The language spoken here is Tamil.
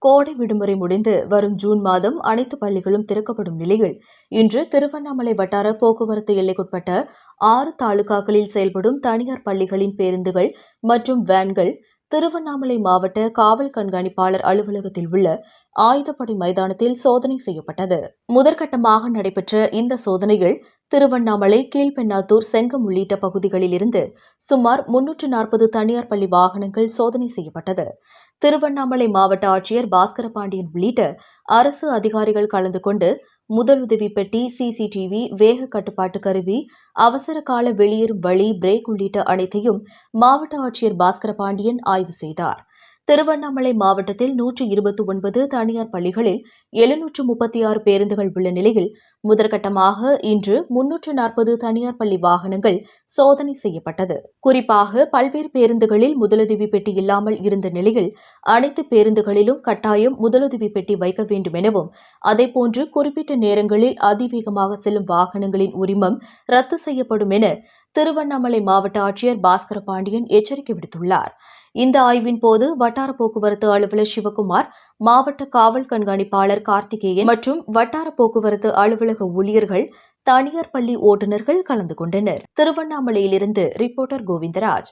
கோடை விடுமுறை முடிந்து வரும் ஜூன் மாதம் அனைத்து பள்ளிகளும் திறக்கப்படும் நிலையில் இன்று திருவண்ணாமலை வட்டார போக்குவரத்து எல்லைக்குட்பட்ட 6 தாலுகாக்களில் செயல்படும் தனியார் பள்ளிகளின் பேருந்துகள் மற்றும் வேன்கள் திருவண்ணாமலை மாவட்ட காவல் கண்காணிப்பாளர் அலுவலகத்தில் உள்ள ஆயுதப்படை மைதானத்தில் சோதனை செய்யப்பட்டது. முதற்கட்டமாக நடைபெற்ற இந்த சோதனையில் திருவண்ணாமலை, கீழ்பெண்ணாத்தூர், செங்கம் உள்ளிட்ட பகுதிகளில் இருந்து சுமார் 340 தனியார் பள்ளி வாகனங்கள் சோதனை செய்யப்பட்டது. திருவண்ணாமலை மாவட்ட ஆட்சியர் பாஸ்கர பாண்டியன் உள்ளிட்ட அரசு அதிகாரிகள் கலந்து கொண்டு முதலுதவி பெட்டி, சிசிடிவி, வேக கட்டுப்பாட்டு கருவி, அவசர கால வெளியேறும் வழி, பிரேக் உள்ளிட்ட அனைத்தையும் மாவட்ட ஆட்சியர் பாஸ்கர பாண்டியன் ஆய்வு செய்தார். திருவண்ணாமலை மாவட்டத்தில் 129 தனியார் பள்ளிகளில் 736 பேருந்துகள் உள்ள நிலையில் முதற்கட்டமாக இன்று 340 தனியார் பள்ளி வாகனங்கள் சோதனை செய்யப்பட்டது. குறிப்பாக பல்வேறு பேருந்துகளில் முதலுதவி பெட்டி இல்லாமல் இருந்த நிலையில் அனைத்து பேருந்துகளிலும் கட்டாயம் முதலுதவி பெட்டி வைக்க வேண்டும் எனவும், அதேபோன்று குறிப்பிட்ட நேரங்களில் அதிவேகமாக செல்லும் வாகனங்களின் உரிமம் ரத்து செய்யப்படும் என திருவண்ணாமலை மாவட்ட ஆட்சியர் பாஸ்கர பாண்டியன் எச்சரிக்கை விடுத்துள்ளார். இந்த ஆய்வின் போது வட்டார போக்குவரத்து அலுவலர் சிவக்குமார், மாவட்ட காவல் கண்காணிப்பாளர் கார்த்திகேயன் மற்றும் வட்டார போக்குவரத்து அலுவலக ஊழியர்கள், தனியார் பள்ளி ஓட்டுநர்கள் கலந்து கொண்டனர். திருவண்ணாமலையிலிருந்து ரிப்போர்ட்டர் கோவிந்தராஜ்.